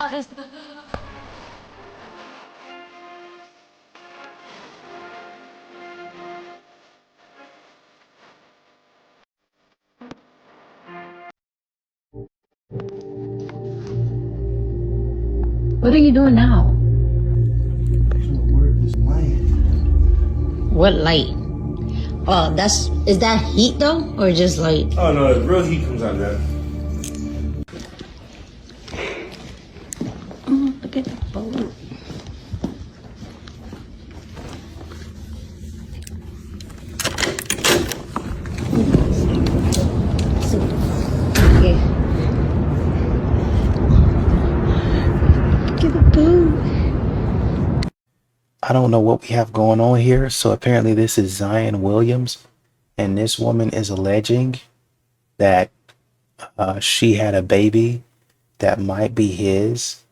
What are you doing now? What light? Oh, is that heat though? Or just like... Oh no, the real heat comes out of that. Oh, look at the boat. Yeah. Look at the boat. I don't know what we have going on here. So apparently this is Zion Williams, and this woman is alleging that she had a baby that might be his.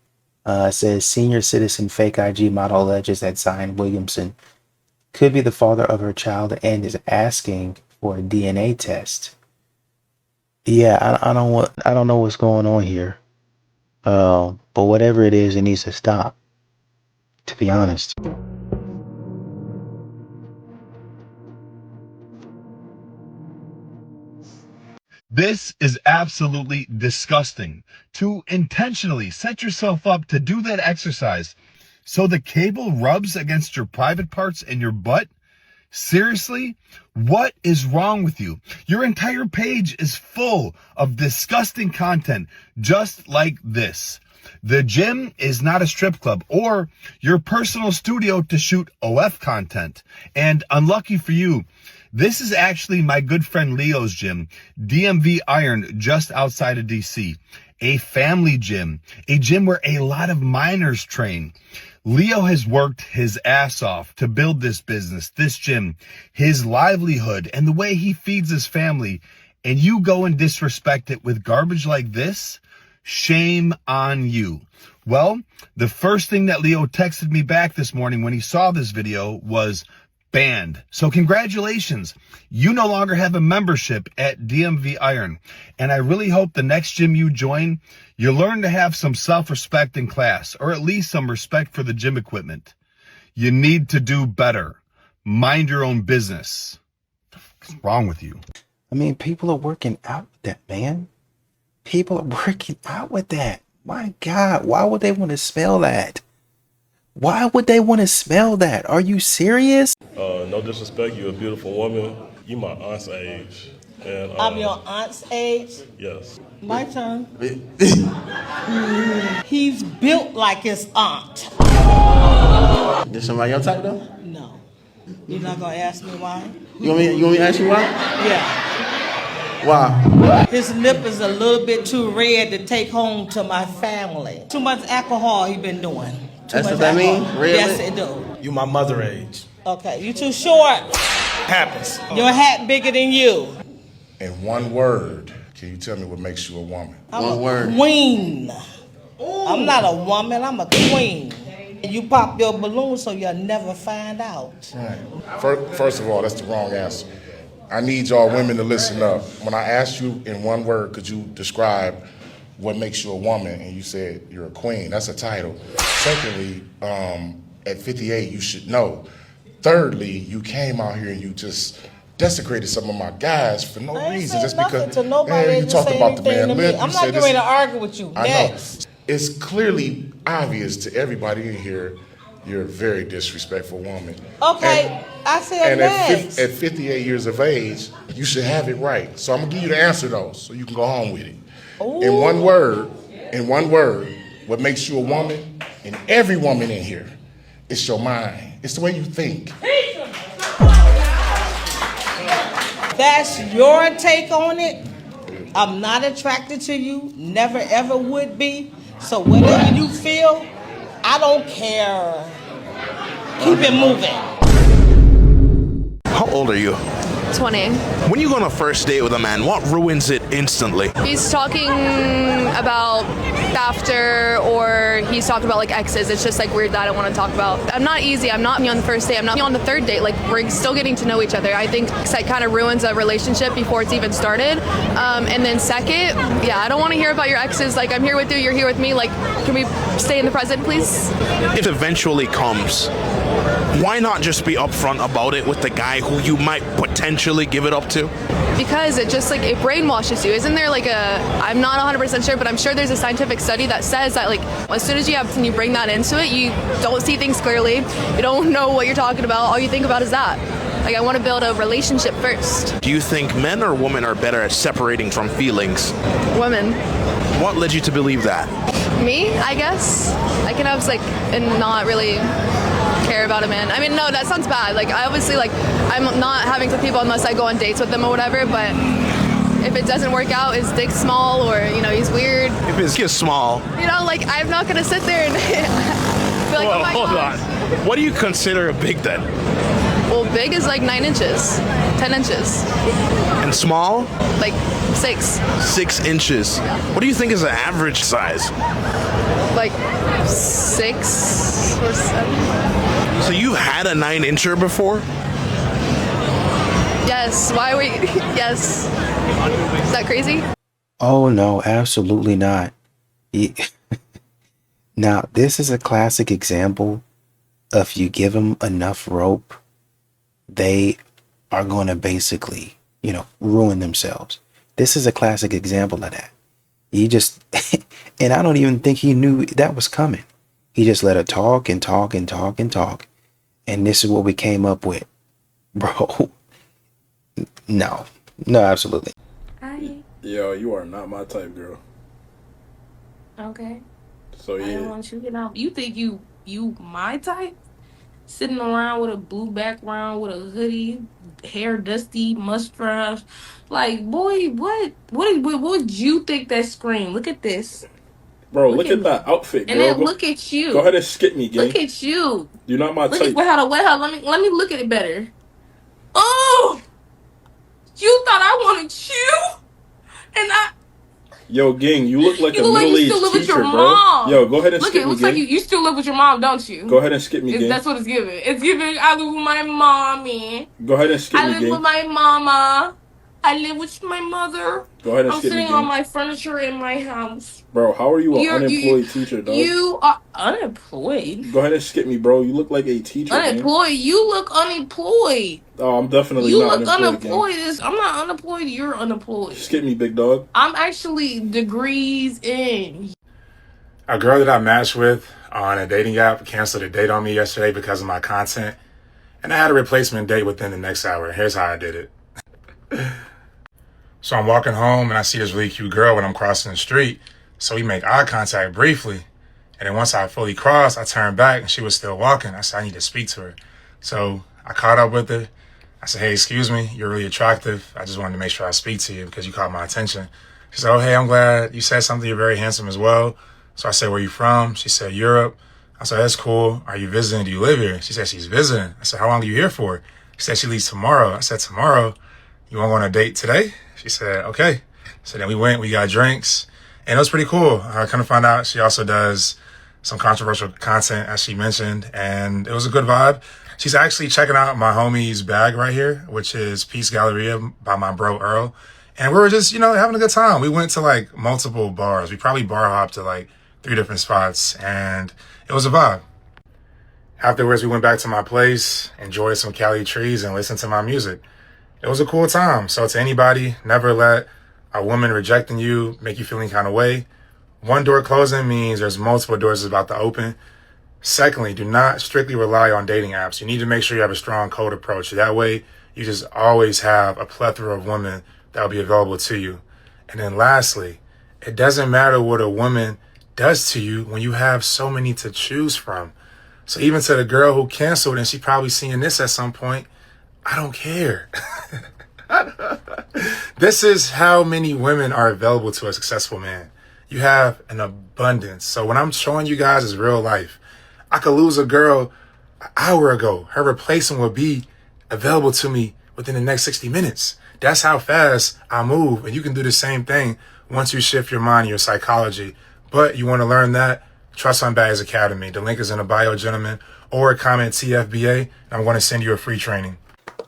It says senior citizen fake IG model alleges that Zion Williamson could be the father of her child and is asking for a DNA test. Yeah, I don't know what's going on here. But whatever it is, it needs to stop, to be honest. This is absolutely disgusting. To intentionally set yourself up to do that exercise so the cable rubs against your private parts and your butt? Seriously? What is wrong with you? Your entire page is full of disgusting content just like this. The gym is not a strip club or your personal studio to shoot OF content. And unlucky for you, this is actually my good friend Leo's gym, DMV Iron, just outside of DC. A family gym, a gym where a lot of minors train. Leo has worked his ass off to build this business, this gym, his livelihood, and the way he feeds his family. And you go and disrespect it with garbage like this? Shame on you. Well, the first thing that Leo texted me back this morning when he saw this video was banned. So congratulations. You no longer have a membership at DMV Iron. And I really hope the next gym you join, you learn to have some self-respect in class, or at least some respect for the gym equipment. You need to do better. Mind your own business. What's wrong with you? I mean, people are working out with that, man. People are working out with that. My God, why would they want to smell that? Why would they want to smell that? Are you serious? No disrespect, you're a beautiful woman. You my aunt's age. And I'm your aunt's age? Yes. My turn. He's built like his aunt. This somebody your type though? No. You're not gonna ask me why? You want me to ask you why? Yeah. Why? His lip is a little bit too red to take home to my family. Too much alcohol he been doing. That's what that mean? Red Yes, lip? it do. You my mother age. Okay, you too short. Happens. Your hat bigger than you. In one word, can you tell me what makes you a woman? I'm One a word. queen. I'm not a woman, I'm a queen. You pop your balloon so you'll never find out. Right. First of all, that's the wrong answer. I need y'all women to listen up. When I asked you in one word, could you describe what makes you a woman? And you said you're a queen. That's a title. Secondly, at 58, you should know. Thirdly, you came out here and you just desecrated some of my guys for no reason. Just because to nobody, you talked about the man lip. I'm not getting ready to argue with you. I Next. know. It's clearly obvious to everybody in here you're a very disrespectful woman. Okay, I said next. At 58 years of age, you should have it right. So I'm gonna give you the answer though, so you can go home with it. Ooh. In one word, what makes you a woman, and every woman in here, it's your mind. It's the way you think. That's your take on it. I'm not attracted to you, never ever would be. So whatever you feel, I don't care. Keep it moving. How old are you? 20. When you go on a first date with a man, what ruins it instantly? He's talking about after, or he's talking about like exes. It's just like weird that I don't want to talk about. I'm not easy. I'm not on the first date. I'm not on the third date. Like we're still getting to know each other. I think that kind of ruins a relationship before it's even started. And then second, yeah, I don't want to hear about your exes. Like I'm here with you, you're here with me. Like can we stay in the present, please? If it eventually comes, why not just be upfront about it with the guy who you might potentially give it up to? Because it just like it brainwashes you. Isn't there like I'm not 100% sure, but I'm sure there's a scientific study that says that like as soon as you bring that into it, you don't see things clearly. You don't know what you're talking about. All you think about is that. Like I want to build a relationship first. Do you think men or women are better at separating from feelings? Women. What led you to believe that? Me, I guess. I can have like and not really care about a man. I mean, no, that sounds bad. Like I obviously like I'm not having with people unless I go on dates with them or whatever, but if it doesn't work out, is dick small or, you know, he's weird. If his dick is small. You know, like I'm not gonna sit there and be like, Whoa, oh my hold God. on. What do you consider a big then? Well, big is like 9 inches, 10 inches. And small? Like 6. 6 inches. What do you think is an average size? Like 6 or 7. So you've had a 9-incher before? Yes. Why are we? Yes. Is that crazy? Oh no, absolutely not. Now, this is a classic example of you give them enough rope, they are going to basically, ruin themselves. This is a classic example of that. He just, and I don't even think he knew that was coming. He just let her talk and talk and talk and talk. And this is what we came up with. Bro, no, absolutely. Hi. Yo, you are not my type, girl. Okay. So I don't yeah. want you to get out. You think you my type? Sitting around with a blue background with a hoodie, hair dusty, mustache. Like, boy, what would you think that scream? Look at this. Bro, look at that outfit, girl. And then look at you. Go ahead and skip me, gang. Look at you. You're not my type. Wait, hold on. Let me look at it better. Oh! You thought I wanted you? And Yo, gang, you look like you a look like you middle-aged still live with teacher, your bro. mom. Yo, go ahead and Look, skip it me, looks gang. like you still live with your mom, don't you? Go ahead and skip me, gang. That's what it's giving. It's giving I live with my mommy. Go ahead and skip I me, live gang. with my mama. I live with my mother. Go ahead and I'm skip me, sitting gang. on my furniture in my house. Bro, how are you an unemployed teacher, dog? You are unemployed? Go ahead and skip me, bro. You look like a teacher, Unemployed? gang. You look unemployed. Oh, I'm definitely You not look unemployed, unemployed. I'm not unemployed. You're unemployed. Skip me, big dog. I'm actually degrees in. A girl that I matched with on a dating app canceled a date on me yesterday because of my content, and I had a replacement date within the next hour. Here's how I did it. So I'm walking home and I see this really cute girl when I'm crossing the street. So we make eye contact briefly. And then once I fully crossed, I turned back and she was still walking. I said, I need to speak to her. So I caught up with her. I said, hey, excuse me, you're really attractive. I just wanted to make sure I speak to you because you caught my attention. She said, oh, hey, I'm glad you said something. You're very handsome as well. So I said, where are you from? She said, Europe. I said, that's cool. Are you visiting? Do you live here? She said, she's visiting. I said, how long are you here for? She said, she leaves tomorrow. I said, tomorrow? You want to go on a date today? She said, okay. So then we went, we got drinks, and it was pretty cool. I kind of found out she also does some controversial content, as she mentioned, and it was a good vibe. She's actually checking out my homie's bag right here, which is Peace Galleria by my bro Earl. And we were just, having a good time. We went to like multiple bars. We probably bar hopped to like 3 different spots, and it was a vibe. Afterwards, we went back to my place, enjoyed some Cali trees, and listened to my music. It was a cool time. So to anybody, never let a woman rejecting you make you feel any kind of way. One door closing means there's multiple doors about to open. Secondly, do not strictly rely on dating apps. You need to make sure you have a strong code approach. That way, you just always have a plethora of women that will be available to you. And then lastly, it doesn't matter what a woman does to you when you have so many to choose from. So even to the girl who canceled, and she probably seeing this at some point, I don't care. This is how many women are available to a successful man. You have an abundance. So when I'm showing you guys is real life. I could lose a girl an hour ago. Her replacement would be available to me within the next 60 minutes. That's how fast I move. And you can do the same thing once you shift your mind, your psychology. But you want to learn that? Trust on Bags Academy. The link is in the bio, gentlemen, or comment TFBA. And I'm going to send you a free training.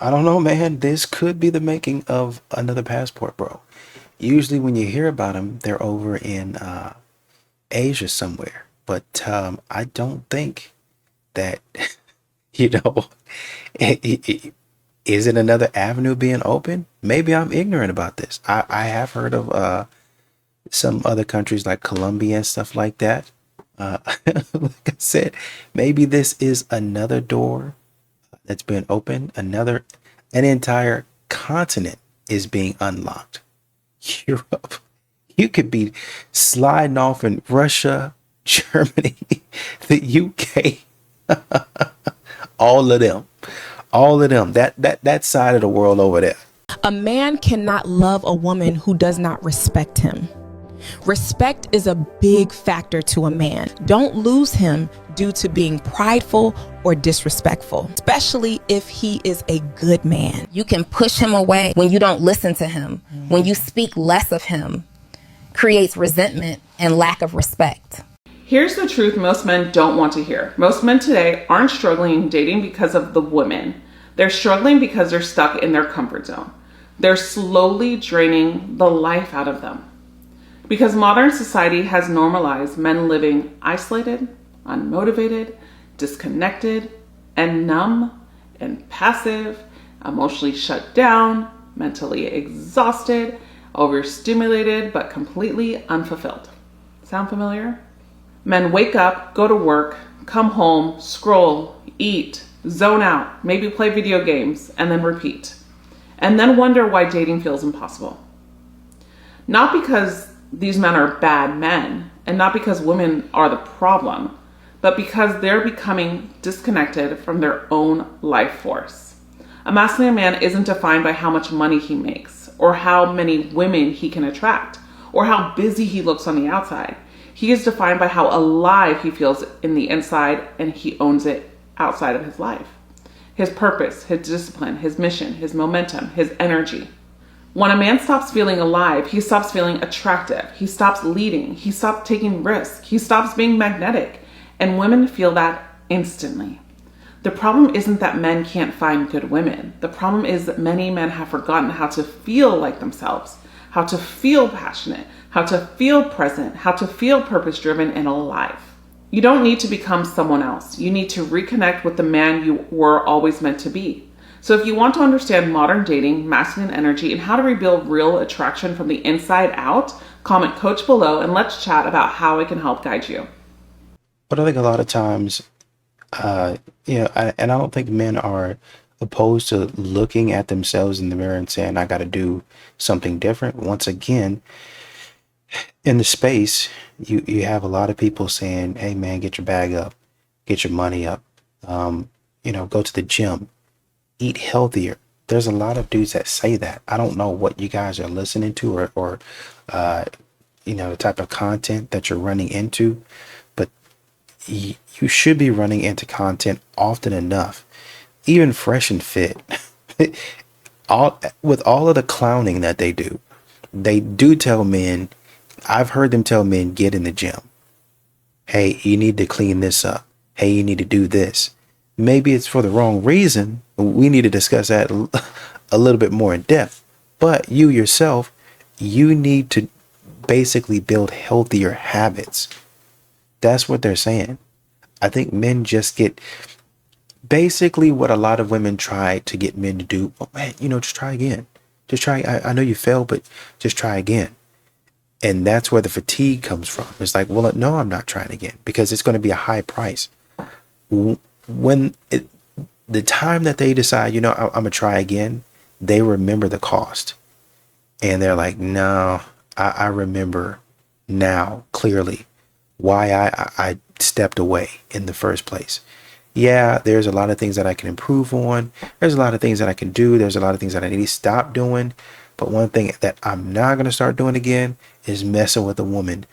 I don't know, man. This could be the making of another Passport, bro. Usually when you hear about them, they're over in Asia somewhere. But I don't think that, you know, is it another avenue being open? Maybe I'm ignorant about this. I have heard of some other countries like Colombia and stuff like that. Like I said, maybe this is another door that's been opened. An entire continent is being unlocked. Europe. You could be sliding off in Russia, Germany, the UK, all of them, that side of the world over there. A man cannot love a woman who does not respect him. Respect is a big factor to a man. Don't lose him due to being prideful or disrespectful, especially if he is a good man. You can push him away when you don't listen to him, when you speak less of him, creates resentment and lack of respect. Here's the truth most men don't want to hear. Most men today aren't struggling in dating because of the women. They're struggling because they're stuck in their comfort zone. They're slowly draining the life out of them. Because modern society has normalized men living isolated, unmotivated, disconnected, and numb, and passive, emotionally shut down, mentally exhausted, overstimulated, but completely unfulfilled. Sound familiar? Men wake up, go to work, come home, scroll, eat, zone out, maybe play video games, and then repeat. And then wonder why dating feels impossible. Not because these men are bad men, and not because women are the problem, but because they're becoming disconnected from their own life force. A masculine man isn't defined by how much money he makes, or how many women he can attract, or how busy he looks on the outside. He is defined by how alive he feels in the inside, and he owns it outside of his life. His purpose, his discipline, his mission, his momentum, his energy. When a man stops feeling alive, he stops feeling attractive. He stops leading. He stops taking risks. He stops being magnetic. And women feel that instantly. The problem isn't that men can't find good women. The problem is that many men have forgotten how to feel like themselves, how to feel passionate, how to feel present, how to feel purpose-driven and alive. You don't need to become someone else. You need to reconnect with the man you were always meant to be. So if you want to understand modern dating, masculine energy, and how to rebuild real attraction from the inside out, comment coach below and let's chat about how I can help guide you. But I think a lot of times, and I don't think men are opposed to looking at themselves in the mirror and saying, I got to do something different. Once again, in the space, you have a lot of people saying, hey man, get your bag up, get your money up, go to the gym, eat healthier. There's a lot of dudes that say that. I don't know what you guys are listening to or the type of content that you're running into, but you should be running into content often enough, even Fresh and Fit. With all of the clowning that they do tell men, I've heard them tell men, get in the gym. Hey, you need to clean this up. Hey, you need to do this. Maybe it's for the wrong reason. We need to discuss that a little bit more in depth. But you yourself, you need to basically build healthier habits. That's what they're saying. I think men just get basically what a lot of women try to get men to do. Oh man, just try again. Just try. I know you failed, but just try again. And that's where the fatigue comes from. It's like, well, no, I'm not trying again because it's going to be a high price. When the time that they decide, I'm going to try again, they remember the cost. And they're like, no, I remember now clearly why I stepped away in the first place. Yeah, there's a lot of things that I can improve on. There's a lot of things that I can do. There's a lot of things that I need to stop doing. But one thing that I'm not going to start doing again is messing with a woman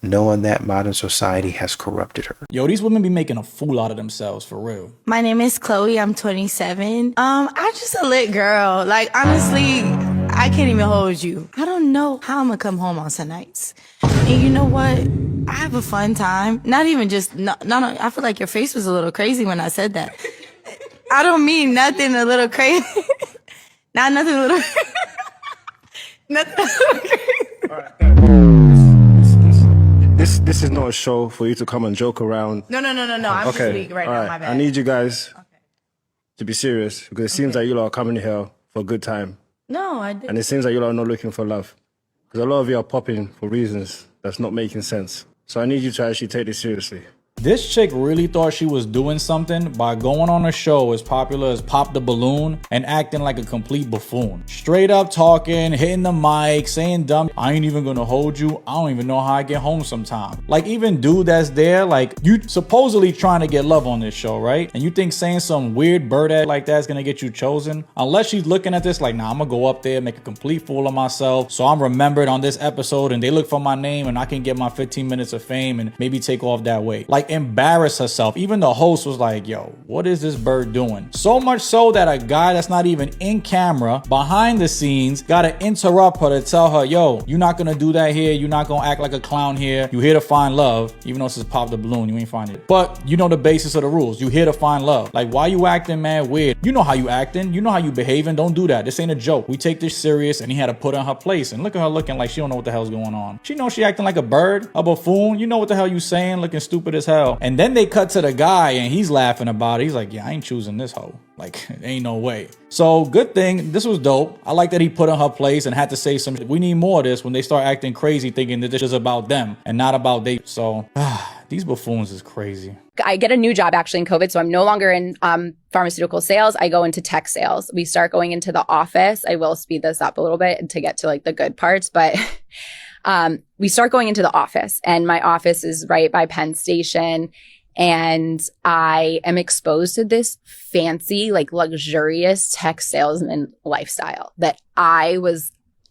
knowing that modern society has corrupted her. Yo, these women be making a fool out of themselves, for real. My name is Chloe. I'm 27. I'm just a lit girl. Like, honestly, I can't even hold you. I don't know how I'm gonna come home on some nights. And you know what? I have a fun time. Not even just, no, I feel like your face was a little crazy when I said that. I don't mean nothing a little crazy. Not nothing a little, nothing a little crazy. This is not a show for you to come and joke around. No. I'm just weak right now, my bad. I need you guys to be serious because it seems like you lot are coming here for a good time. No, I didn't. And it seems like you lot are not looking for love. Because a lot of you are popping for reasons that's not making sense. So I need you to actually take this seriously. This chick really thought she was doing something by going on a show as popular as Pop the Balloon and acting like a complete buffoon. Straight up talking, hitting the mic, saying dumb, I ain't even gonna hold you. I don't even know how I get home sometime. Like, even dude that's there, like, you supposedly trying to get love on this show, right? And you think saying some weird bird ass like that's gonna get you chosen? Unless she's looking at this like, nah, I'm gonna go up there, make a complete fool of myself, so I'm remembered on this episode and they look for my name and I can get my 15 minutes of fame and maybe take off that way. Like, embarrass herself. Even the host was like, yo, what is this bird doing? So much so that a guy that's not even in camera, behind the scenes, gotta interrupt her to tell her, yo, you're not gonna do that here. You're not gonna act like a clown here. You're here to find love. Even though this is Pop the Balloon, you ain't finding it. But you know the basis of the rules. You're here to find love. Like, why you acting mad weird? You know how you acting. You know how you behaving. Don't do that. This ain't a joke. We take this serious. And he had to put her in her place. And look at her looking like she don't know what the hell's going on. She knows she acting like a bird, a buffoon. You know what the hell you saying, looking stupid as hell. And then they cut to the guy and he's laughing about it. He's like, yeah, I ain't choosing this hoe. Like, ain't no way. So good thing. This was dope. I like that he put on her place and had to say some, we need more of this when they start acting crazy, thinking that this is about them and not about they. So these buffoons is crazy. I get a new job actually in COVID. So I'm no longer in pharmaceutical sales. I go into tech sales. We start going into the office. I will speed this up a little bit to get to like the good parts, but we start going into the office and my office is right by Penn Station. And I am exposed to this fancy, like luxurious tech salesman lifestyle that I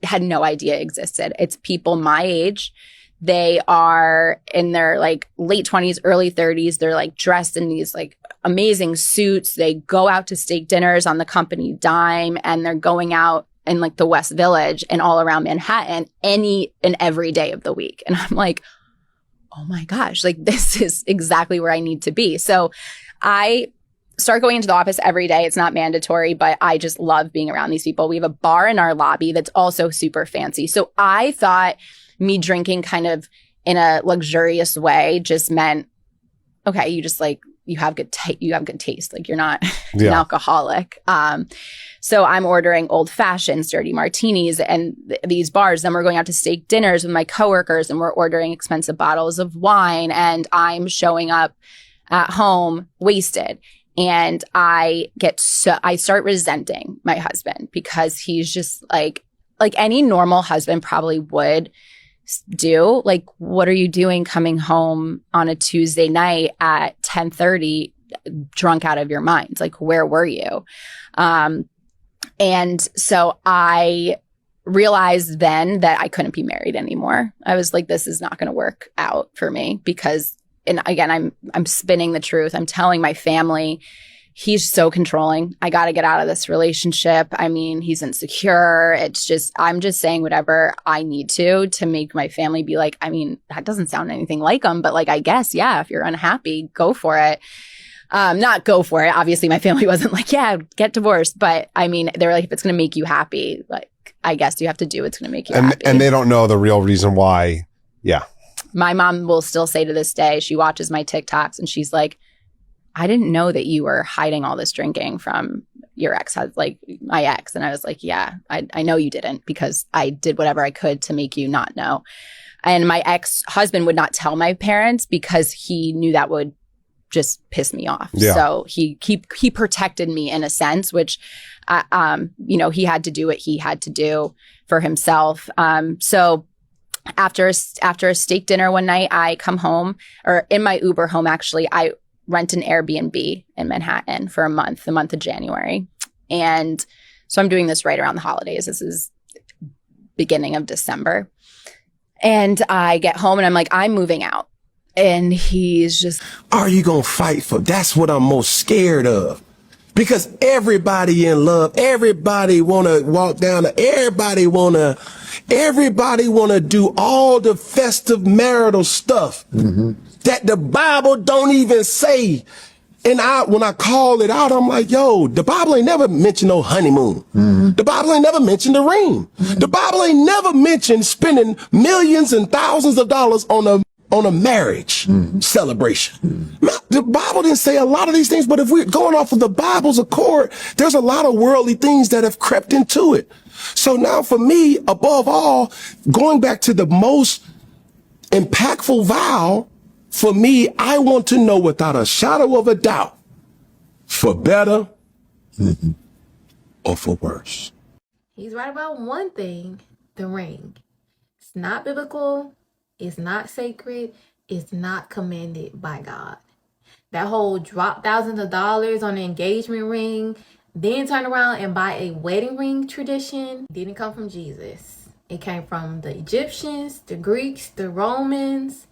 had no idea existed. It's people my age. They are in their like late 20s, early 30s. They're like dressed in these like amazing suits. They go out to steak dinners on the company dime and they're going out in like the West Village and all around Manhattan any and every day of the week. And I'm like, oh my gosh, like this is exactly where I need to be. So I start going into the office every day. It's not mandatory, but I just love being around these people. We have a bar in our lobby that's also super fancy. So I thought me drinking kind of in a luxurious way just meant, okay, you just like, you have good taste. Like you're not an alcoholic. So I'm ordering old fashions, dirty martinis and these bars. Then we're going out to steak dinners with my coworkers and we're ordering expensive bottles of wine and I'm showing up at home wasted. And I start resenting my husband because he's just like any normal husband probably would do. Like, what are you doing coming home on a Tuesday night at 10:30 drunk out of your mind? Like, where were you? And so I realized then that I couldn't be married anymore. I was like, this is not going to work out for me because, and again, I'm spinning the truth. I'm telling my family, he's so controlling. I got to get out of this relationship. I mean, he's insecure. It's just, I'm just saying whatever I need to make my family be like, I mean, that doesn't sound anything like him, but like, I guess, yeah, if you're unhappy, go for it. Not go for it. Obviously, my family wasn't like, yeah, get divorced. But I mean, they're like, if it's going to make you happy, like, I guess you have to do what's going to make you happy. And they don't know the real reason why. Yeah. My mom will still say to this day, she watches my TikToks and she's like, I didn't know that you were hiding all this drinking from your ex, like my ex. And I was like, yeah, I know you didn't because I did whatever I could to make you not know. And my ex-husband would not tell my parents because he knew that would just piss me off. Yeah. So he protected me in a sense, which, he had to do what he had to do for himself. So after a steak dinner one night, I come home, or in my Uber home, actually, I rent an Airbnb in Manhattan for a month, the month of January. And so I'm doing this right around the holidays. This is beginning of December. And I get home and I'm like, I'm moving out. And he's just, are you gonna fight for? That's what I'm most scared of. Because everybody in love, everybody wanna walk down, everybody wanna do all the festive marital stuff that the Bible don't even say. And when I call it out, I'm like, yo, the Bible ain't never mentioned no honeymoon. The Bible ain't never mentioned the ring. The Bible ain't never mentioned spending millions and thousands of dollars on a marriage celebration. The Bible didn't say a lot of these things, but if we're going off of the Bible's accord, there's a lot of worldly things that have crept into it. So now for me, above all, going back to the most impactful vow, for me, I want to know without a shadow of a doubt, for better or for worse. He's right about one thing, the ring. It's not biblical, it's not sacred, it's not commanded by God. That whole drop thousands of dollars on an engagement ring, then turn around and buy a wedding ring tradition didn't come from Jesus. It came from the Egyptians, the Greeks, the Romans.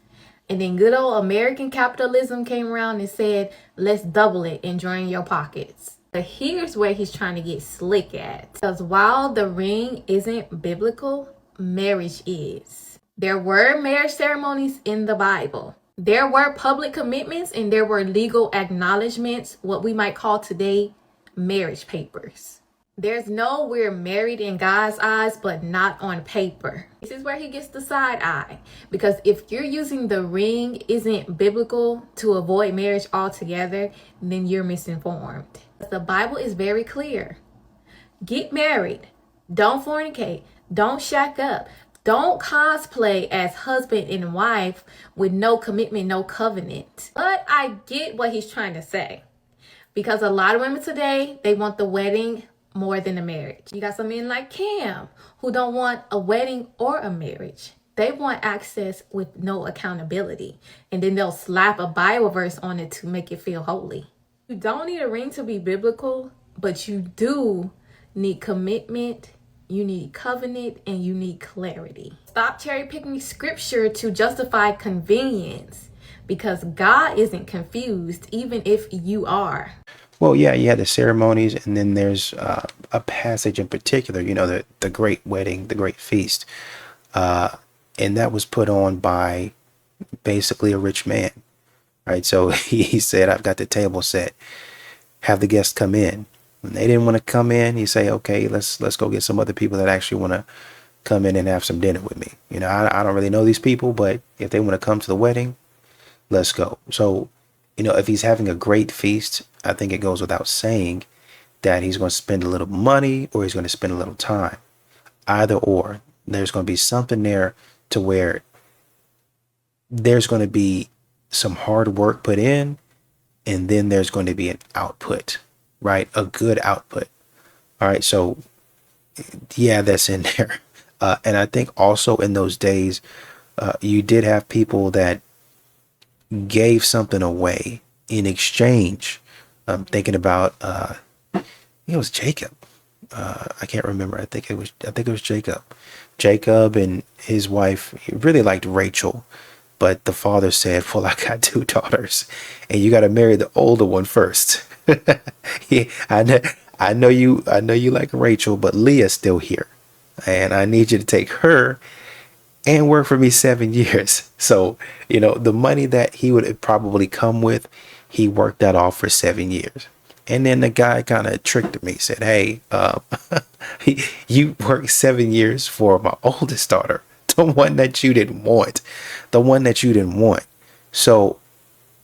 And then good old American capitalism came around and said, let's double it and drain your pockets. But here's where he's trying to get slick at. Because while the ring isn't biblical, marriage is. There were marriage ceremonies in the Bible. There were public commitments and there were legal acknowledgments, what we might call today marriage papers. There's no we're married in God's eyes, but not on paper. This is where he gets the side eye. Because if you're using the ring isn't biblical to avoid marriage altogether, then you're misinformed. The Bible is very clear. Get married. Don't fornicate. Don't shack up. Don't cosplay as husband and wife with no commitment, no covenant. But I get what he's trying to say. Because a lot of women today, they want the wedding more than a marriage. You got some men like Cam who don't want a wedding or a marriage. They want access with no accountability. And then they'll slap a Bible verse on it to make it feel holy. You don't need a ring to be biblical, but you do need commitment, you need covenant, and you need clarity. Stop cherry picking scripture to justify convenience, because God isn't confused, even if you are. Well, yeah, you had the ceremonies, and then there's a passage in particular, you know, the great wedding, the great feast. And that was put on by basically a rich man, right? So he said, I've got the table set, have the guests come in. When they didn't want to come in, you say, okay, let's go get some other people that actually want to come in and have some dinner with me. You know, I don't really know these people, but if they want to come to the wedding, let's go. So, you know, if he's having a great feast, I think it goes without saying that he's going to spend a little money or he's going to spend a little time. Either or, there's going to be something there to where there's going to be some hard work put in, and then there's going to be an output, right? A good output. All right. So yeah, that's in there. And I think also in those days, you did have people that gave something away in exchange. I'm thinking about, it was Jacob. I can't remember. I think it was Jacob. Jacob and his wife, he really liked Rachel, but the father said, well, I got 2 daughters and you got to marry the older one first. Yeah, I know you like Rachel, but Leah's still here and I need you to take her and work for me 7 years. So, you know, the money that he would probably come with, he worked that off for 7 years. And then the guy kind of tricked me, said, hey, you worked 7 years for my oldest daughter, the one that you didn't want, So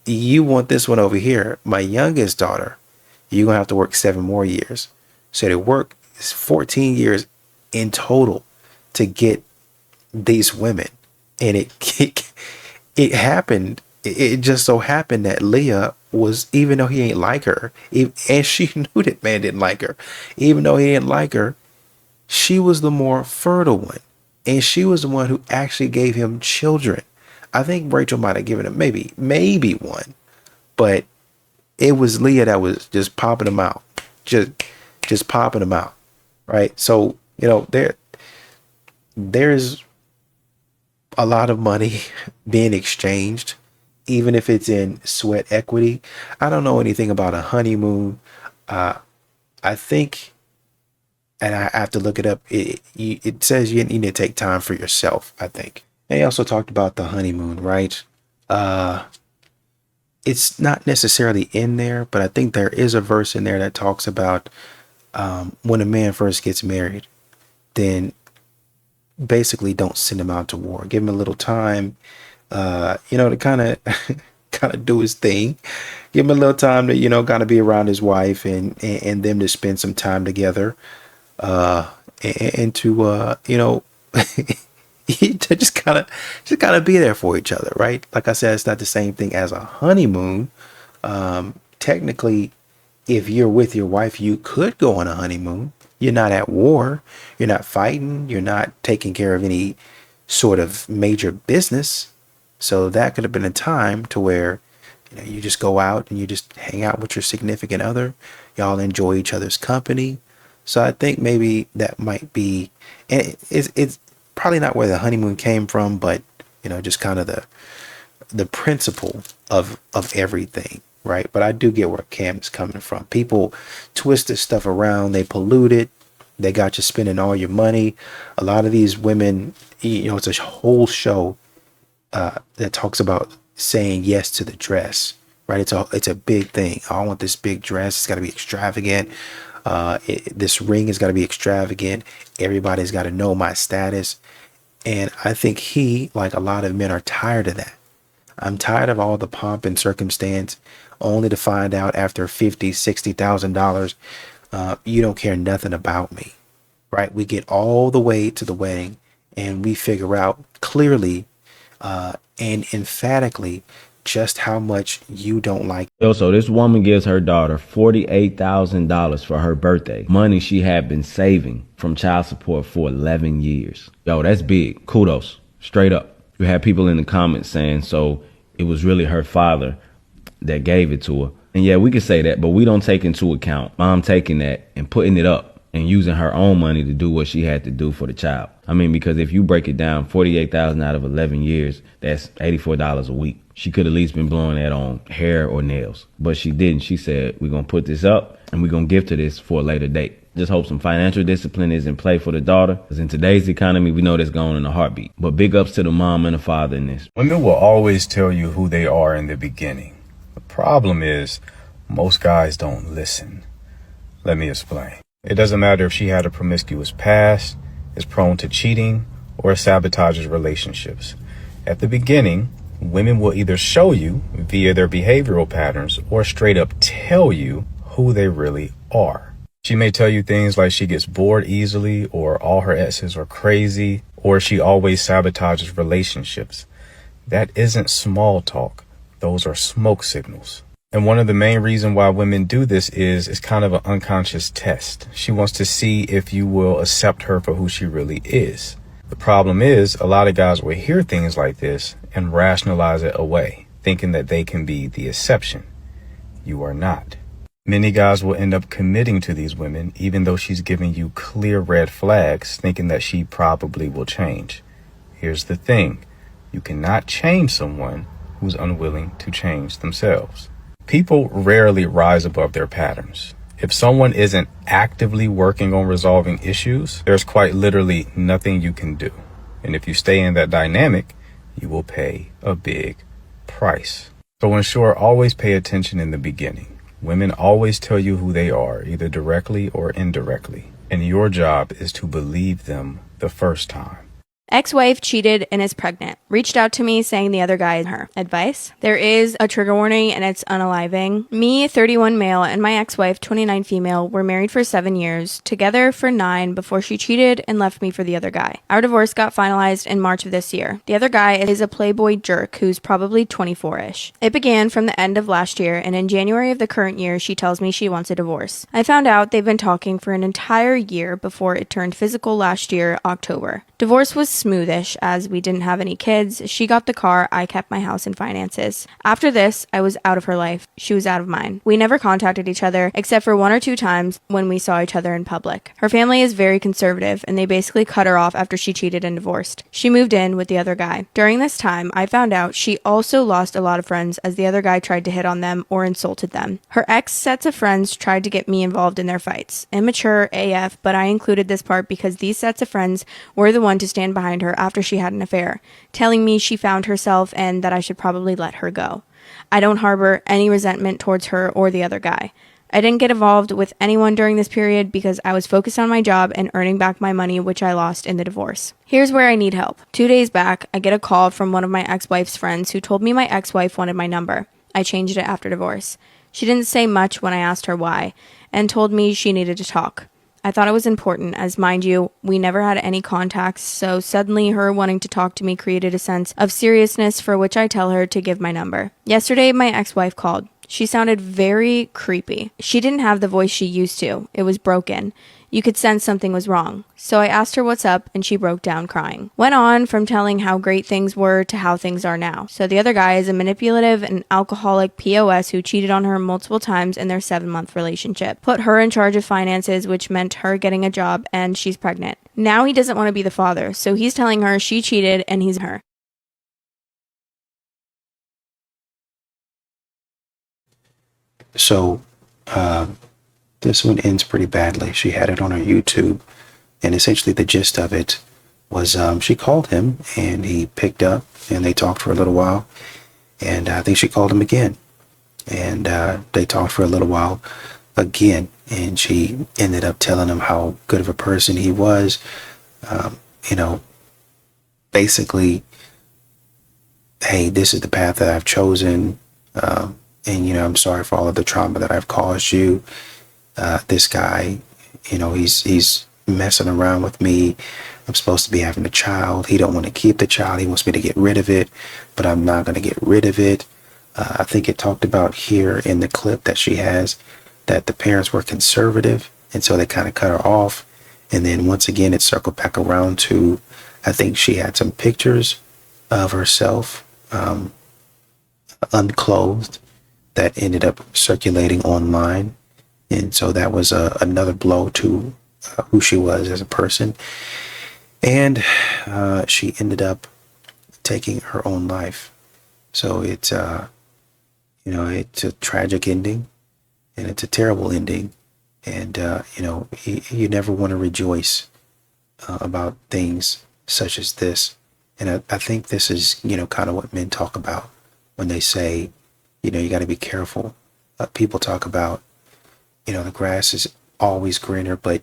you want this one over here, my youngest daughter, you're going to have to work 7 more years. So they work 14 years in total to get these women. And it happened. It just so happened that Leah was, even though he ain't like her, and she knew that man didn't like her, even though he didn't like her, she was the more fertile one. And she was the one who actually gave him children. I think Rachel might have given him maybe one, but it was Leah that was just popping them out, just popping them out, right? So, you know, there's a lot of money being exchanged, even if it's in sweat equity. I don't know anything about a honeymoon. I think, and I have to look it up. It says you need to take time for yourself, I think. And he also talked about the honeymoon, right? It's not necessarily in there, but I think there is a verse in there that talks about when a man first gets married, then basically don't send him out to war. Give him a little time, to kind of do his thing. Give him a little time to, kind of be around his wife and them to spend some time together, and to, to just kind of be there for each other, right? Like I said, it's not the same thing as a honeymoon. Technically, if you're with your wife, you could go on a honeymoon. You're not at war. You're not fighting. You're not taking care of any sort of major business. So that could have been a time to where, you just go out and you just hang out with your significant other. Y'all enjoy each other's company. So I think maybe that might be, and it's probably not where the honeymoon came from, but just kind of the principle of everything, right? But I do get where Cam is coming from. People twist this stuff around, they pollute it, they got you spending all your money. A lot of these women, it's a whole show that talks about saying yes to the dress, right? It's a big thing. I want this big dress. It's got to be extravagant. This ring has got to be extravagant. Everybody's got to know my status. And I think he, like a lot of men, are tired of that. I'm tired of all the pomp and circumstance, only to find out after $50,000-$60,000, you don't care nothing about me, right? We get all the way to the wedding and we figure out clearly and emphatically just how much you don't like. Yo, so this woman gives her daughter $48,000 for her birthday. Money she had been saving from child support for 11 years. Yo, that's big. Kudos. Straight up. You had people in the comments saying, so it was really her father that gave it to her. And yeah, we could say that, but we don't take into account mom taking that and putting it up and using her own money to do what she had to do for the child. I mean, because if you break it down, $48,000 out of 11 years, that's $84 a week. She could at least been blowing that on hair or nails, but she didn't. She said, we're going to put this up and we're going to gift her this for a later date. Just hope some financial discipline is in play for the daughter, because in today's economy, we know that's going in a heartbeat. But big ups to the mom and the father in this. Women will always tell you who they are in the beginning. The problem is most guys don't listen. Let me explain. It doesn't matter if she had a promiscuous past, is prone to cheating, or sabotages relationships. At the beginning, women will either show you via their behavioral patterns or straight up tell you who they really are. She may tell you things like she gets bored easily, or all her exes are crazy, or she always sabotages relationships. That isn't small talk. Those are smoke signals. And one of the main reasons why women do this is kind of an unconscious test. She wants to see if you will accept her for who she really is. The problem is a lot of guys will hear things like this and rationalize it away, thinking that they can be the exception. You are not. Many guys will end up committing to these women, even though she's giving you clear red flags, thinking that she probably will change. Here's the thing. You cannot change someone who's unwilling to change themselves. People rarely rise above their patterns. If someone isn't actively working on resolving issues, there's quite literally nothing you can do. And if you stay in that dynamic, you will pay a big price. So ensure always pay attention in the beginning. Women always tell you who they are, either directly or indirectly. And your job is to believe them the first time. Ex-wife cheated and is pregnant. Reached out to me saying the other guy is her. Advice? There is a trigger warning and it's unaliving. Me, 31 male, and my ex-wife, 29 female, were married for 7 years, together for 9 before she cheated and left me for the other guy. Our divorce got finalized in March of this year. The other guy is a playboy jerk who's probably 24-ish. It began from the end of last year, and in January of the current year, she tells me she wants a divorce. I found out they've been talking for an entire year before it turned physical last year, October. Divorce was smoothish as we didn't have any kids. She got the car, I kept my house and finances. After this, I was out of her life. She was out of mine. We never contacted each other except for 1 or 2 times when we saw each other in public. Her family is very conservative and they basically cut her off after she cheated and divorced. She moved in with the other guy. During this time, I found out she also lost a lot of friends as the other guy tried to hit on them or insulted them. Her ex sets of friends tried to get me involved in their fights. Immature AF, but I included this part because these sets of friends were the one to stand behind her after she had an affair, telling me she found herself and that I should probably let her go. I don't harbor any resentment towards her or the other guy. I didn't get involved with anyone during this period because I was focused on my job and earning back my money, which I lost in the divorce. Here's where I need help. 2 days back, I get a call from one of my ex-wife's friends who told me my ex-wife wanted my number. I changed it after divorce. She didn't say much when I asked her why, and told me she needed to talk. I thought it was important, as mind you, we never had any contacts, so suddenly her wanting to talk to me created a sense of seriousness for which I tell her to give my number. Yesterday, my ex-wife called. She sounded very creepy. She didn't have the voice she used to. It was broken. You could sense something was wrong. So I asked her what's up, and she broke down crying. Went on from telling how great things were to how things are now. So the other guy is a manipulative and alcoholic POS who cheated on her multiple times in their 7-month relationship. Put her in charge of finances, which meant her getting a job, and she's pregnant. Now he doesn't want to be the father, so he's telling her she cheated and he's her. So, this one ends pretty badly. She had it on her YouTube, and essentially the gist of it was she called him, and he picked up, and they talked for a little while, and I think she called him again, and they talked for a little while again, and she ended up telling him how good of a person he was, basically, hey, this is the path that I've chosen, and, I'm sorry for all of the trauma that I've caused you. This guy, he's messing around with me. I'm supposed to be having a child. He don't want to keep the child. He wants me to get rid of it, but I'm not going to get rid of it. I think it talked about here in the clip that she has that the parents were conservative, and so they kind of cut her off. And then once again, it circled back around to, I think she had some pictures of herself unclothed that ended up circulating online. And so that was another blow to who she was as a person. And she ended up taking her own life. So it's, it's a tragic ending, and it's a terrible ending. And, you never want to rejoice about things such as this. And I think this is, kind of what men talk about when they say, you got to be careful. People talk about, the grass is always greener, but,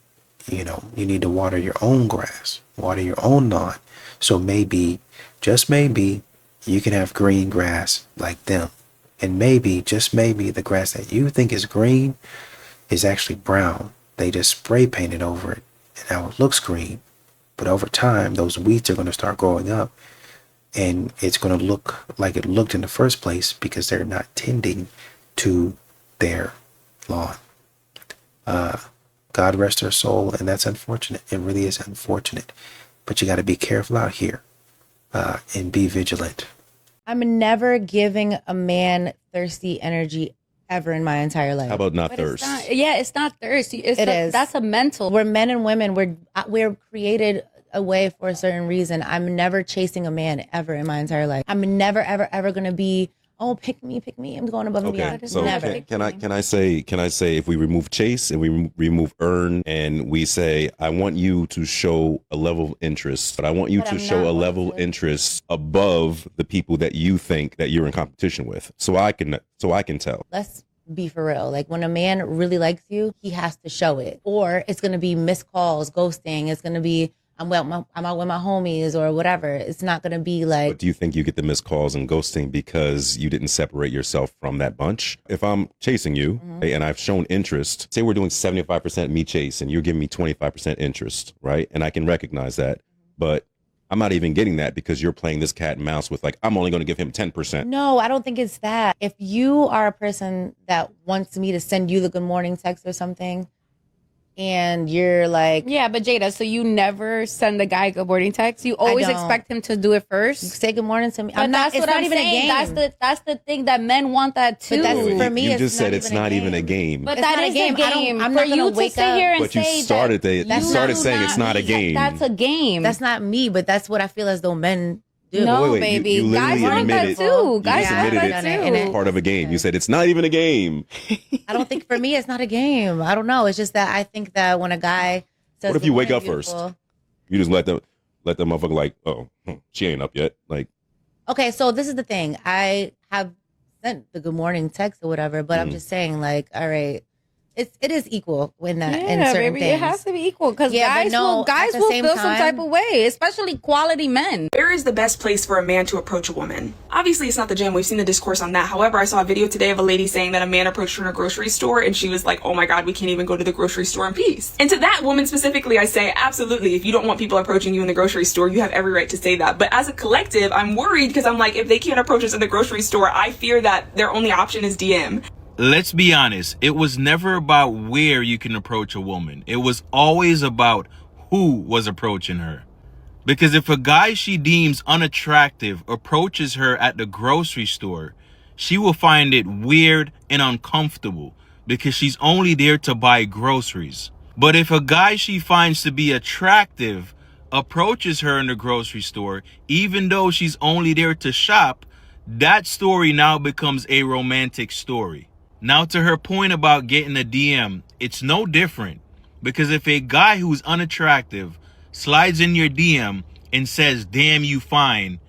you need to water your own grass, water your own lawn. So maybe, just maybe, you can have green grass like them. And maybe, just maybe, the grass that you think is green is actually brown. They just spray painted over it, and now it looks green. But over time, those weeds are going to start growing up, and it's going to look like it looked in the first place because they're not tending to their lawn. God rest her soul, and that's unfortunate. It really is unfortunate. But you got to be careful out here and be vigilant. I'm never giving a man thirsty energy ever in my entire life. How about not thirst? It's not thirst. That's a mental. We're men and women. We're created a way for a certain reason. I'm never chasing a man ever in my entire life. I'm never, ever, ever going to be, oh, pick me. I'm going above and beyond. So never. Can I say if we remove chase and we remove earn and we say, I want you to show a level of interest, but I want you to show a level of interest above the people that you think that you're in competition with. So I can tell. Let's be for real. Like when a man really likes you, he has to show it, or it's going to be missed calls, ghosting. It's going to be, I'm out with my homies or whatever. It's not going to be like. But do you think you get the missed calls and ghosting because you didn't separate yourself from that bunch? If I'm chasing you and I've shown interest, say we're doing 75% me chase and you're giving me 25% interest, right? And I can recognize that, but I'm not even getting that because you're playing this cat and mouse with like, I'm only going to give him 10%. No, I don't think it's that. If you are a person that wants me to send you the good morning text or something, and you're like, yeah, but Jada, so you never send the guy a good morning text? You always expect him to do it first? You say good morning to me. But that's what I'm saying. That's the thing that men want that too. But that's, for me, you just said it's not even a game. But that is a game. I'm for not you gonna to wake sit up. here and But you say started saying it's not a game. That's a game. That's not me, but that's what I feel as though men do. No, wait, baby. You Guys want that too. You Guys just want admitted that it's too. part of a game. You said it's not even a game. I don't think for me it's not a game. I don't know. It's just that I think that when a guy says, What if you wake up beautiful, first? You just let them motherfucker like, oh, she ain't up yet. Like, okay, so this is the thing. I have sent the good morning text or whatever, but I'm just saying, like, all right, it is equal when that in certain things. It has to be equal because guys no, will feel some type of way, especially quality men. Where is the best place for a man to approach a woman? Obviously, it's not the gym. We've seen the discourse on that. However, I saw a video today of a lady saying that a man approached her in a grocery store and she was like, oh my God, we can't even go to the grocery store in peace. And to that woman specifically, I say, absolutely. If you don't want people approaching you in the grocery store, you have every right to say that. But as a collective, I'm worried because I'm like, if they can't approach us in the grocery store, I fear that their only option is DM. Let's be honest, it was never about where you can approach a woman. It was always about who was approaching her. Because if a guy she deems unattractive approaches her at the grocery store, she will find it weird and uncomfortable because she's only there to buy groceries. But if a guy she finds to be attractive approaches her in the grocery store, even though she's only there to shop, that story now becomes a romantic story. Now, to her point about getting a DM, it's no different because if a guy who's unattractive slides in your DM and says, damn, you fine,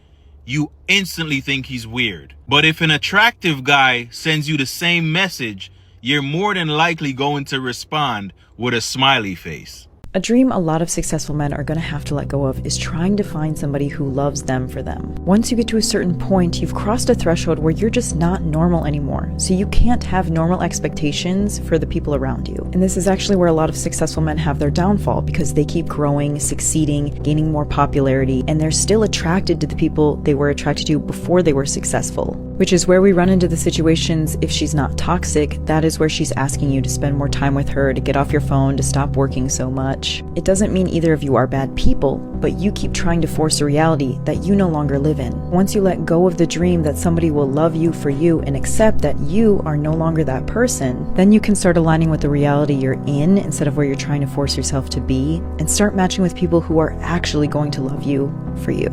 you instantly think he's weird. But if an attractive guy sends you the same message, you're more than likely going to respond with a smiley face. A dream a lot of successful men are going to have to let go of is trying to find somebody who loves them for them. Once you get to a certain point, you've crossed a threshold where you're just not normal anymore. So you can't have normal expectations for the people around you. And this is actually where a lot of successful men have their downfall because they keep growing, succeeding, gaining more popularity, and they're still attracted to the people they were attracted to before they were successful. Which is where we run into the situations, if she's not toxic, that is where she's asking you to spend more time with her, to get off your phone, to stop working so much. It doesn't mean either of you are bad people, but you keep trying to force a reality that you no longer live in. Once you let go of the dream that somebody will love you for you and accept that you are no longer that person, then you can start aligning with the reality you're in instead of where you're trying to force yourself to be, and start matching with people who are actually going to love you for you.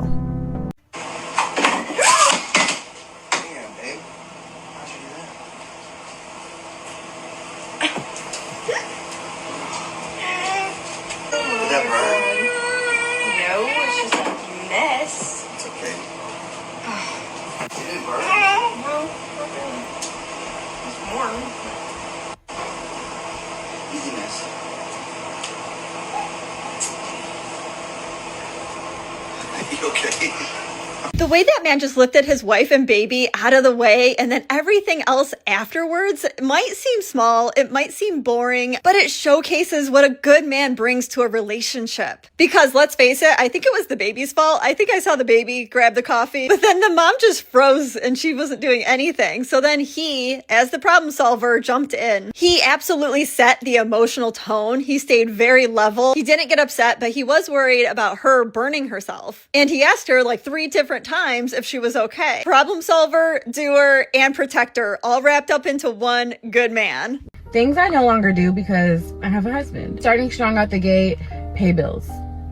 The way that man just lifted his wife and baby out of the way and then everything else afterwards might seem small, it might seem boring, but it showcases what a good man brings to a relationship. Because let's face it, I think it was the baby's fault. I think I saw the baby grab the coffee, but then the mom just froze and she wasn't doing anything. So then he, as the problem solver, jumped in. He absolutely set the emotional tone. He stayed very level. He didn't get upset, but he was worried about her burning herself. And he asked her like 3 different times if she was okay. Problem solver, doer, and protector, all wrapped up into one good man. Things I no longer do because I have a husband. Starting strong out the gate, pay bills.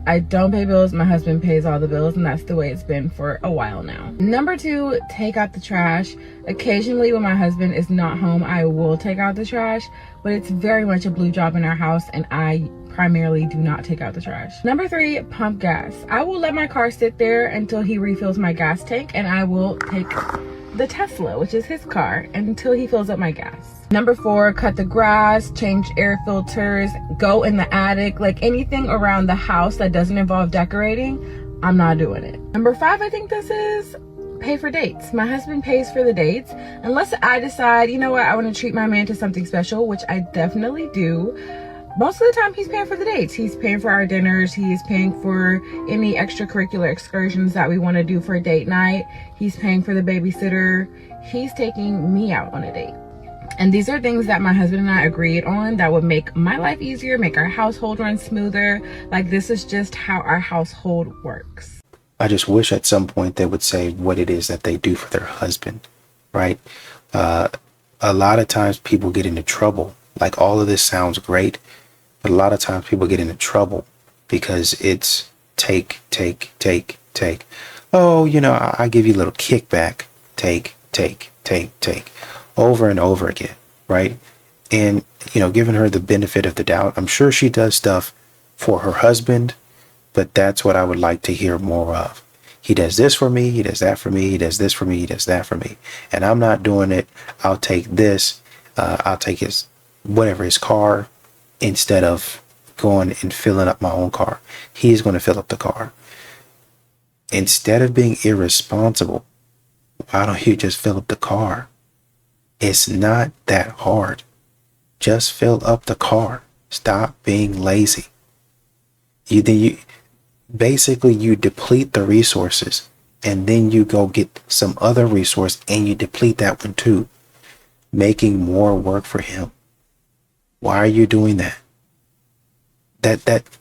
I don't pay bills, my husband pays all the bills, and that's the way it's been for a while now. Number 2, take out the trash. Occasionally when my husband is not home, I will take out the trash, but it's very much a blue job in our house, and I primarily do not take out the trash. Number 3, pump gas. I will let my car sit there until he refills my gas tank, and I will take the Tesla, which is his car, until he fills up my gas. Number 4, cut the grass, change air filters, go in the attic, like anything around the house that doesn't involve decorating, I'm not doing it. Number 5, I think this is pay for dates. My husband pays for the dates, unless I decide, you know what, I want to treat my man to something special, which I definitely do. Most of the time he's paying for the dates. He's paying for our dinners. He's paying for any extracurricular excursions that we want to do for a date night. He's paying for the babysitter. He's taking me out on a date. And these are things that my husband and I agreed on that would make my life easier, make our household run smoother. Like, this is just how our household works. I just wish at some point they would say what it is that they do for their husband, right? A lot of times people get into trouble. Like, all of this sounds great, but a lot of times people get into trouble because it's take. Oh, you know, I give you a little kickback. Take. Over and over again, right? And, you know, giving her the benefit of the doubt. I'm sure she does stuff for her husband, but that's what I would like to hear more of. He does this for me, he does that for me, he does this for me, he does that for me. And I'm not doing it. I'll take this, I'll take his car, instead of going and filling up my own car. He's going to fill up the car. Instead of being irresponsible, why don't you just fill up the car? It's not that hard. Just fill up the car. Stop being lazy. You deplete the resources, and then you go get some other resource and you deplete that one too, making more work for him. Why are you doing that?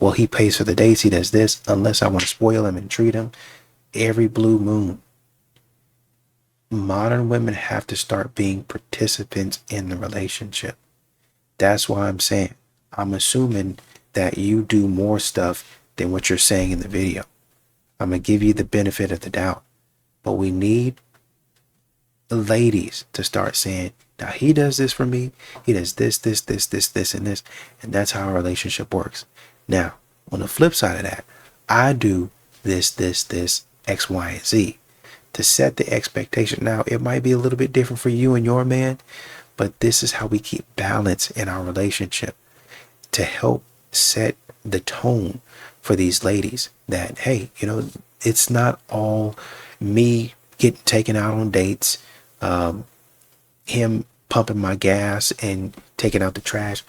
Well, he pays for the dates, he does this, unless I want to spoil him and treat him every blue moon. Modern women have to start being participants in the relationship. That's why I'm saying, I'm assuming that you do more stuff than what you're saying in the video. I'm going to give you the benefit of the doubt. But we need the ladies to start saying, now he does this for me, he does this, and this. And that's how our relationship works. Now, on the flip side of that, I do this, X, Y, and Z. To set the expectation. Now, it might be a little bit different for you and your man, but this is how we keep balance in our relationship, to help set the tone for these ladies that, hey, you know, it's not all me getting taken out on dates, him pumping my gas and taking out the trash.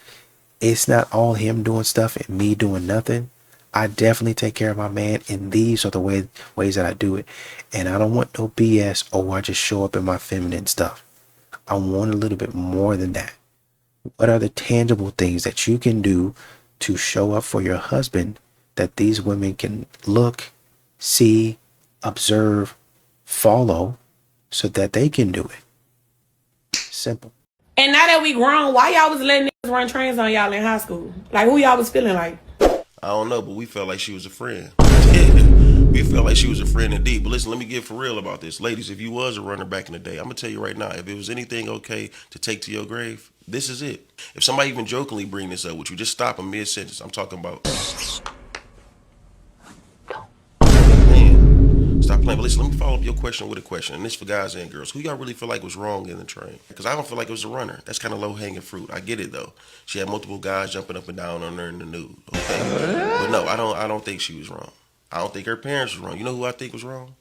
It's not all him doing stuff and me doing nothing. I definitely take care of my man, and these are the ways that I do it. And I don't want no BS, I just show up in my feminine stuff. I want a little bit more than that. What are the tangible things that you can do to show up for your husband that these women can look, see, observe, follow, so that they can do it? Simple. And now that we grown, why y'all was letting niggas run trains on y'all in high school? Like, who y'all was feeling like? I don't know, but we felt like she was a friend. We felt like she was a friend indeed. But listen, let me get for real about this. Ladies, if you was a runner back in the day, I'm going to tell you right now, if it was anything okay to take to your grave, this is it. If somebody even jokingly bring this up with you, just stop them mid-sentence. I'm talking about... Man, stop playing. But listen, let me follow up your question with a question. And this for guys and girls. Who y'all really feel like was wrong in the train? Because I don't feel like it was a runner. That's kind of low-hanging fruit. I get it, though. She had multiple guys jumping up and down on her in the nude. Okay. But no, I don't think she was wrong. I don't think her parents was wrong. You know who I think was wrong?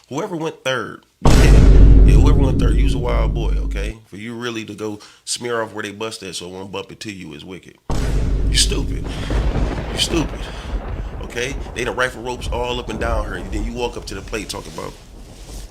Whoever went third. Yeah, whoever went third. You was a wild boy, okay? For you really to go smear off where they bust at so it won't bump into you is wicked. You stupid. You stupid. Okay? They done rifle ropes all up and down her. And then you walk up to the plate talking about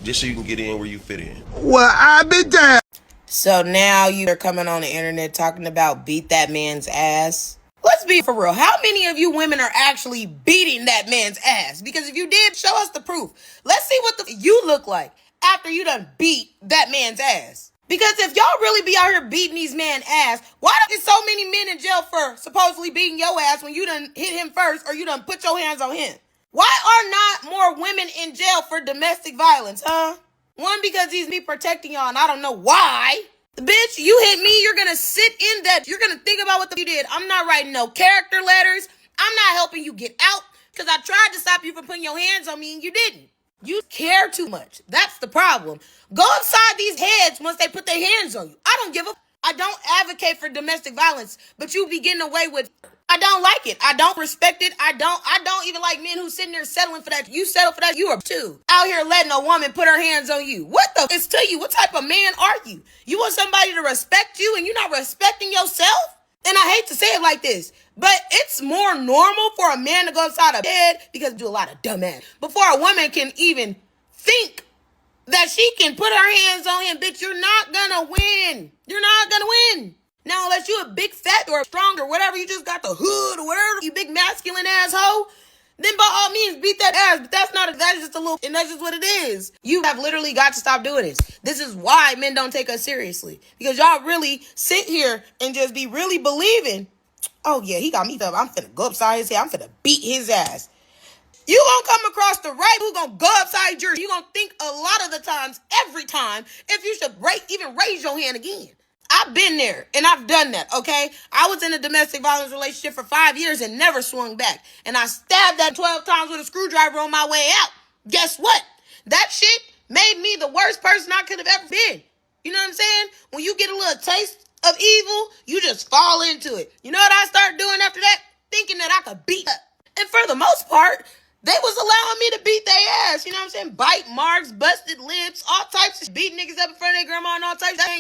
just so you can get in where you fit in. Well, I be damned. So now you're coming on the internet talking about beat that man's ass. Let's be for real. How many of you women are actually beating that man's ass? Because if you did, show us the proof. Let's see what you look like after you done beat that man's ass. Because if y'all really be out here beating these men ass, why is so many men in jail for supposedly beating your ass when you done hit him first or you done put your hands on him? Why are not more women in jail for domestic violence, huh? One, because he's me protecting y'all and I don't know why. Bitch, you hit me, you're gonna sit in that. You're gonna think about what you did. I'm not writing no character letters. I'm not helping you get out because I tried to stop you from putting your hands on me and you didn't. You care too much. That's the problem. Go inside these heads once they put their hands on you. I don't give a... I don't advocate for domestic violence, but you be getting away with... I don't like it. I don't respect it. I don't even like men who sitting there settling for that. You settle for that, you are too. Out here letting a woman put her hands on you. What the is to you? What type of man are you? You want somebody to respect you and you're not respecting yourself? And I hate to say it like this, but it's more normal for a man to go inside a bed because do a lot of dumb ass before a woman can even think that she can put her hands on him. Bitch, you're not gonna win. You're not gonna win. Now, unless you a big fat or strong or whatever, you just got the hood or whatever, you big masculine asshole, then by all means beat that ass. But that's just a little, and that's just what it is. You have literally got to stop doing this. This is why men don't take us seriously. Because y'all really sit here and just be really believing, oh yeah, he got me up. I'm finna go upside his head. I'm finna beat his ass. You gonna come across the right who gonna go upside yours. You gonna think a lot of the times, every time, if you should even raise your hand again. I've been there and I've done that, okay? I was in a domestic violence relationship for 5 years and never swung back. And I stabbed that 12 times with a screwdriver on my way out. Guess what? That shit made me the worst person I could have ever been. You know what I'm saying? When you get a little taste of evil, you just fall into it. You know what I started doing after that? Thinking that I could beat up. And for the most part, they was allowing me to beat their ass. You know what I'm saying? Bite marks, busted lips, all types of beating niggas up in front of their grandma and all types. That ain't